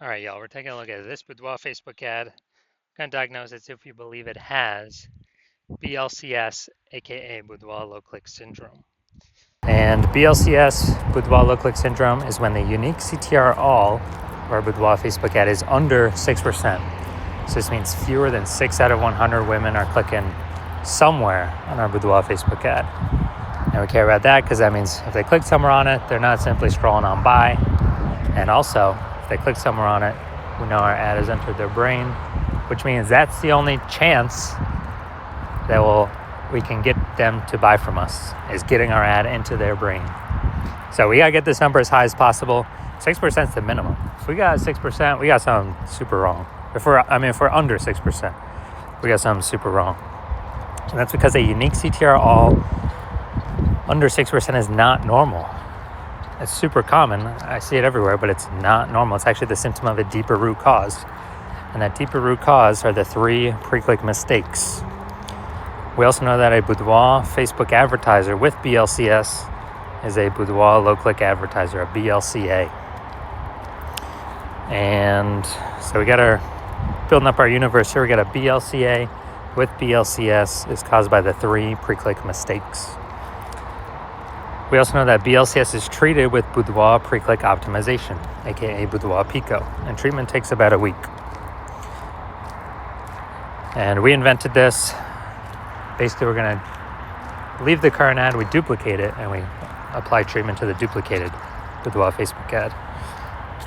All right, y'all, we're taking a look at this Boudoir Facebook ad. We're going to diagnose it if we believe it has BLCS, aka Boudoir low click syndrome. And BLCS, Boudoir low click syndrome, is when the unique CTR all, or Boudoir Facebook ad, is under 6%. So this means fewer than 6 out of 100 women are clicking somewhere on our Boudoir Facebook ad. And we care about that because that means if they click somewhere on it, they're not simply scrolling on by. And also, if they click somewhere on it, we know our ad has entered their brain, which means that's the only chance that we can get them to buy from us, is getting our ad into their brain. So we gotta get this number as high as possible. 6% is the minimum. If we got 6%, we got something super wrong. If we're under 6%, we got something super wrong. And that's because a unique CTR all under 6% is not normal. It's super common. I see it everywhere, but it's not normal. It's actually the symptom of a deeper root cause. And that deeper root cause are the 3 pre-click mistakes. We also know that a Boudoir Facebook advertiser with BLCS is a Boudoir low-click advertiser, a BLCA. And so we got building up our universe here. We got a BLCA with BLCS is caused by the 3 pre-click mistakes. We also know that BLCS is treated with Boudoir pre-click optimization, aka Boudoir Pico, and treatment takes about a week. And we invented this. Basically, we're going to leave the current ad, we duplicate it, and we apply treatment to the duplicated Boudoir Facebook ad.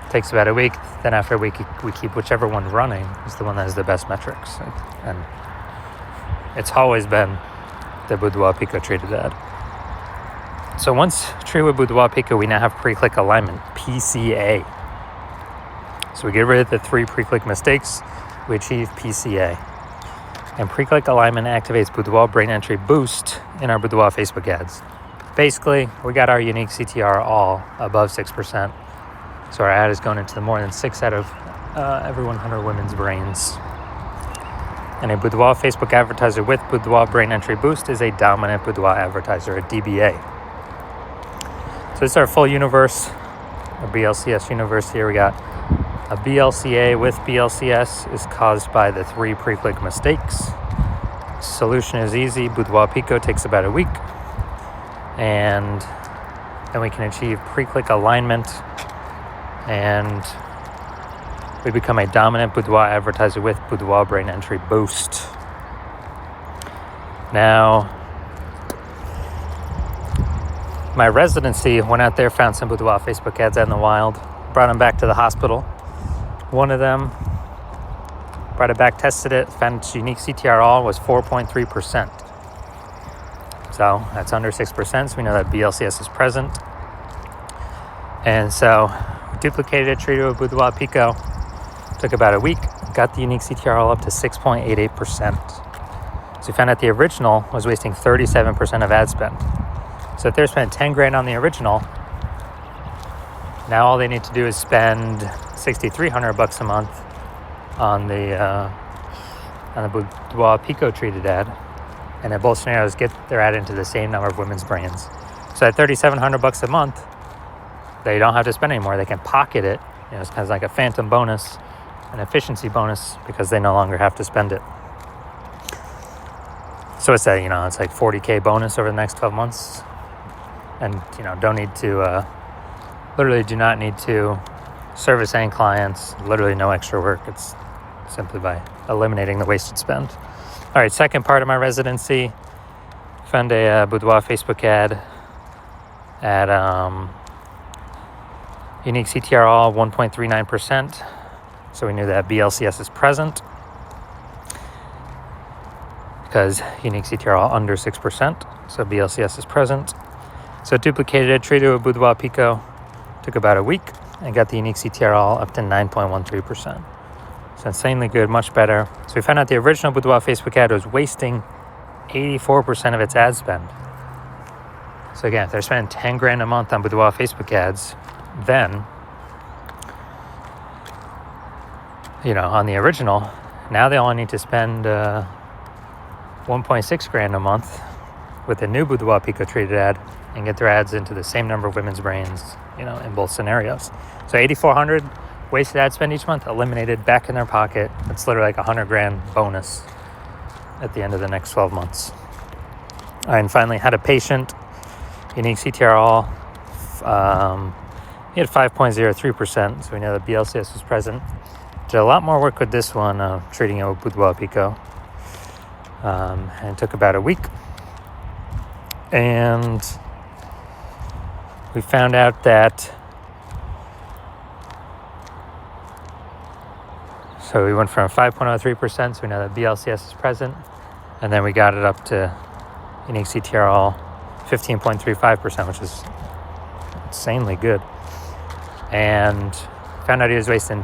It takes about a week. Then after a week, we keep whichever one running is the one that has the best metrics. And it's always been the Boudoir Pico treated ad. So once treated with Boudoir Pico, we now have pre-click alignment, PCA. So we get rid of the 3 pre-click mistakes, we achieve PCA. And pre-click alignment activates Boudoir brain entry boost in our Boudoir Facebook ads. Basically, we got our unique CTR all above 6%. So our ad is going into more than 6 out of every 100 women's brains. And a Boudoir Facebook advertiser with Boudoir brain entry boost is a dominant Boudoir advertiser, a DBA. So this is our full universe, a BLCS universe here. We got a BLCA with BLCS is caused by the 3 pre-click mistakes. Solution is easy. Boudoir Pico takes about a week. And then we can achieve pre-click alignment. And we become a dominant Boudoir advertiser with Boudoir brain entry boost. Now, my residency went out there, found some Boudoir Facebook ads out in the wild, brought them back to the hospital. One of them, brought it back, tested it, found its unique CTR all was 4.3%. So that's under 6%, so we know that BLCS is present. And so we duplicated it, treated it with Boudoir Pico. Took about a week, got the unique CTR all up to 6.88%. So we found out the original was wasting 37% of ad spend. So if they're spending 10 grand on the original, now all they need to do is spend $6,300 a month on the Boudoir Pico treated ad, and in both scenarios get their ad into the same number of women's brains. So at $3,700 a month, they don't have to spend anymore. They can pocket it. It's kind of like a phantom bonus, an efficiency bonus, because they no longer have to spend it. So it's it's like $40K bonus over the next 12 months. And, don't need to, literally do not need to service any clients, literally no extra work. It's simply by eliminating the wasted spend. All right, second part of my residency, found a Boudoir Facebook ad at unique CTR all 1.39%. So we knew that BLCS is present because unique CTR all under 6%. So BLCS is present. So duplicated it, treated it with Boudoir Pico, took about a week, and got the unique CTR all up to 9.13%. So insanely good, much better. So we found out the original Boudoir Facebook ad was wasting 84% of its ad spend. So again, if they're spending 10 grand a month on Boudoir Facebook ads, then, on the original, now they only need to spend 1.6 grand a month with the new Boudoir Pico treated ad and get their ads into the same number of women's brains, in both scenarios. So 8,400 wasted ad spend each month, eliminated, back in their pocket. It's literally like $100,000 bonus at the end of the next 12 months. And finally, had a patient, unique CTRL. He had 5.03%, so we know that BLCS was present. Did a lot more work with this one, treating it with Boudoir Pico. And it took about a week. And we found out that, so we went from 5.03%, so we know that BLCS is present. And then we got it up to unique CTRL 15.35%, which is insanely good. And found out he was wasting,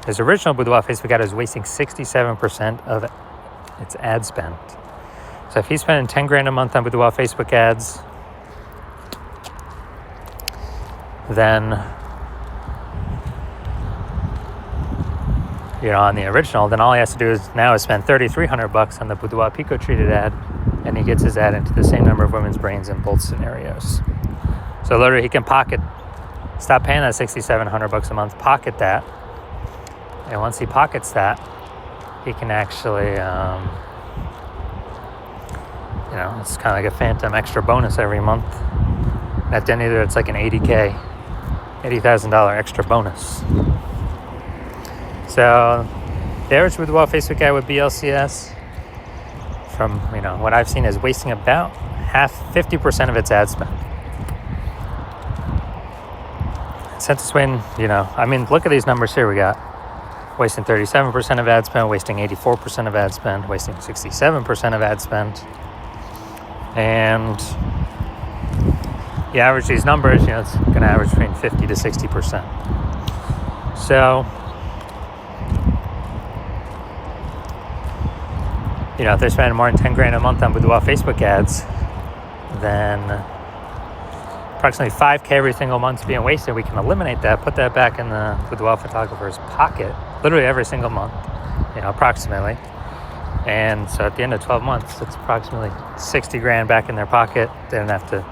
his original Boudoir Facebook ad was wasting 67% of its ad spend. So if he's spending $10,000 a month on Boudoir Facebook ads, then, on the original, then all he has to do is now is spend $3,300 on the Boudoir Pico treated ad, and he gets his ad into the same number of women's brains in both scenarios. So literally he can stop paying that $6,700 a month, pocket that, and once he pockets that, he can actually, it's kind of like a phantom extra bonus every month. At the end of it, it's like an $80,000 extra bonus. So the average Boudoir Facebook ad with BLCS, from what I've seen, is wasting about 50% of its ad spend. Since it's when, look at these numbers here. We got wasting 37% of ad spend, wasting 84% of ad spend, wasting 67% of ad spend. And you average these numbers, it's going to average between 50 to 60%. So, if they're spending more than $10,000 a month on Boudoir Facebook ads, then approximately $5,000 every single month is being wasted. We can eliminate that, put that back in the Boudoir photographer's pocket, literally every single month, approximately. And so at the end of 12 months, it's approximately $60,000 back in their pocket. They don't have to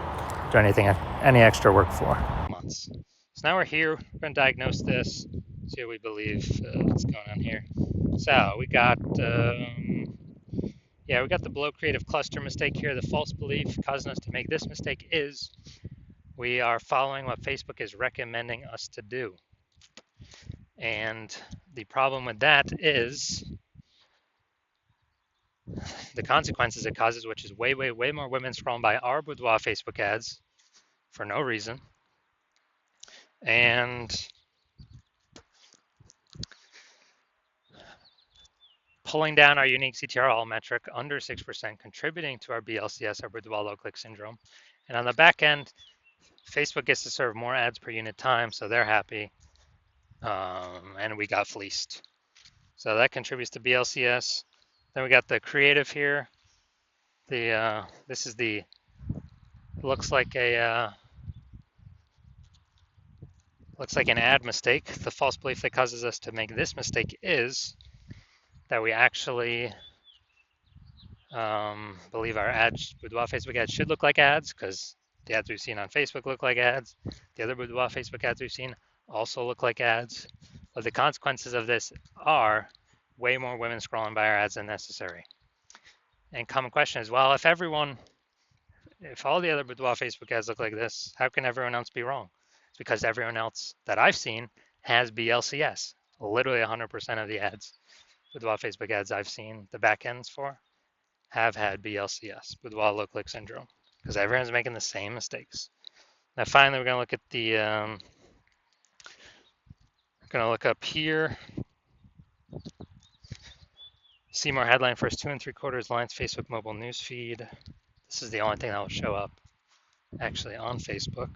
do any extra work for. Months. So now we're here. We're going to diagnose this, see what we believe what's going on here. So we got, we got the below creative cluster mistake here. The false belief causing us to make this mistake is we are following what Facebook is recommending us to do. And the problem with that is the consequences it causes, which is way, way, way more women scrolling by our Boudoir Facebook ads for no reason. And pulling down our unique CTRL metric under 6%, contributing to our BLCS, our Boudoir low click syndrome. And on the back end, Facebook gets to serve more ads per unit time, so they're happy. And we got fleeced. So that contributes to BLCS. Then we got the creative here. This is the, looks like an ad mistake. The false belief that causes us to make this mistake is that we actually believe our ads, Boudoir Facebook ads, should look like ads, because the ads we've seen on Facebook look like ads. The other Boudoir Facebook ads we've seen also look like ads. But the consequences of this are way more women scrolling by our ads than necessary. And common question is, well, if all the other Boudoir Facebook ads look like this, how can everyone else be wrong? It's because everyone else that I've seen has BLCS. Literally 100% of the ads, Boudoir Facebook ads I've seen the back ends for, have had BLCS, Boudoir low click syndrome, because everyone's making the same mistakes. Now, finally, we're going to look at we're going to look up here. See more headline first 2 3/4 lines, Facebook mobile news feed. This is the only thing that will show up actually on Facebook.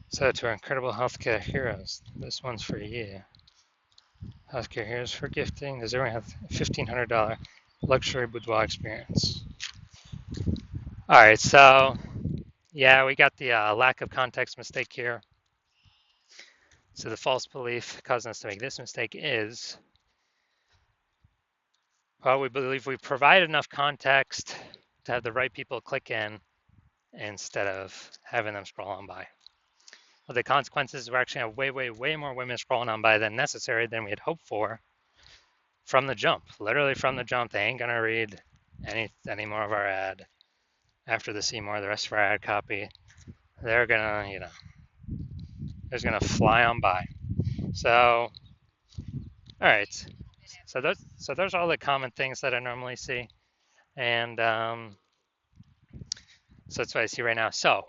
So to our incredible healthcare heroes, this one's for you. Healthcare heroes for gifting. Does everyone have a $1,500 luxury boudoir experience? All right, so yeah, we got the lack of context mistake here. So the false belief causing us to make this mistake is, well, we believe we provide enough context to have the right people click in instead of having them scroll on by. Well, the consequences were actually have way more women scrolling on by than necessary than we had hoped for from the jump. Literally from the jump, they ain't gonna read any more of our ad after they see more of the rest of our ad copy. They're gonna, they're gonna fly on by. So, all right. So those are all the common things that I normally see, and so that's what I see right now. So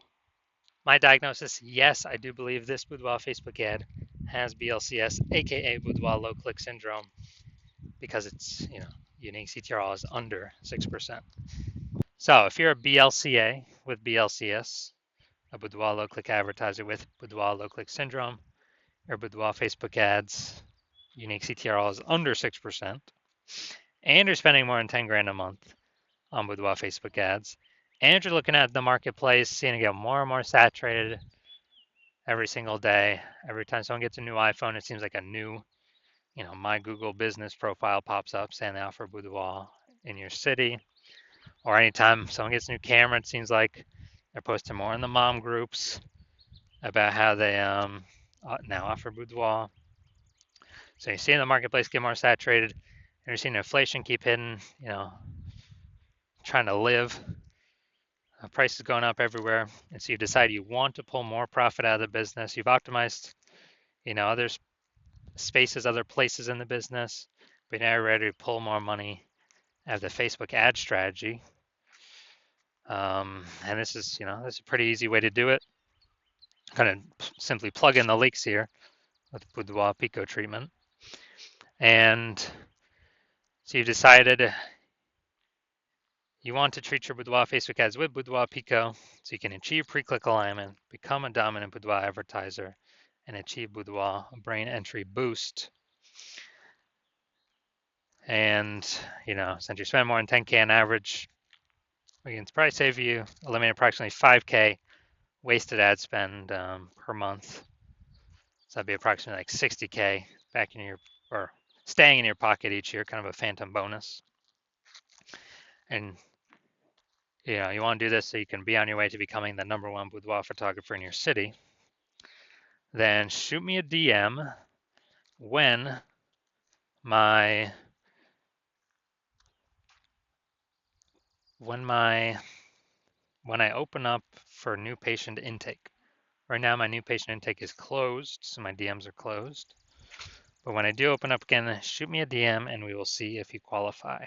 my diagnosis, yes, I do believe this Boudoir Facebook ad has BLCS, aka Boudoir low click syndrome, because it's unique CTRL is under 6%. So if you're a BLCA with BLCS, a Boudoir low click advertiser with Boudoir low click syndrome, or Boudoir Facebook ads, unique CTRL is under 6%, and you're spending more than 10 grand a month on Boudoir Facebook ads, and you're looking at the marketplace, seeing it get more and more saturated every single day. Every time someone gets a new iPhone, it seems like a new, my Google business profile pops up saying they offer Boudoir in your city. Or anytime someone gets a new camera, it seems like they're posting more in the mom groups about how they now offer Boudoir. So you're seeing the marketplace get more saturated, and you're seeing inflation keep hitting, trying to live. Prices going up everywhere, and so you decide you want to pull more profit out of the business. You've optimized, other spaces, other places in the business, but now you're ready to pull more money out of the Facebook ad strategy. And this is, this is a pretty easy way to do it. Kind of simply plug in the leaks here with Boudoir Pico treatment. And so you decided you want to treat your Boudoir Facebook ads with Boudoir Pico so you can achieve pre-click alignment, become a dominant Boudoir advertiser, and achieve Boudoir brain entry boost. And, since you spend more than 10K on average, we can probably save you, eliminate approximately 5K wasted ad spend per month. So that'd be approximately like 60K back in your, or staying in your pocket each year, kind of a phantom bonus. And you want to do this so you can be on your way to becoming the #1 boudoir photographer in your city. Then shoot me a DM when I open up for new patient intake. Right now my new patient intake is closed, so my DMs are closed. But when I do open up again, shoot me a DM and we will see if you qualify.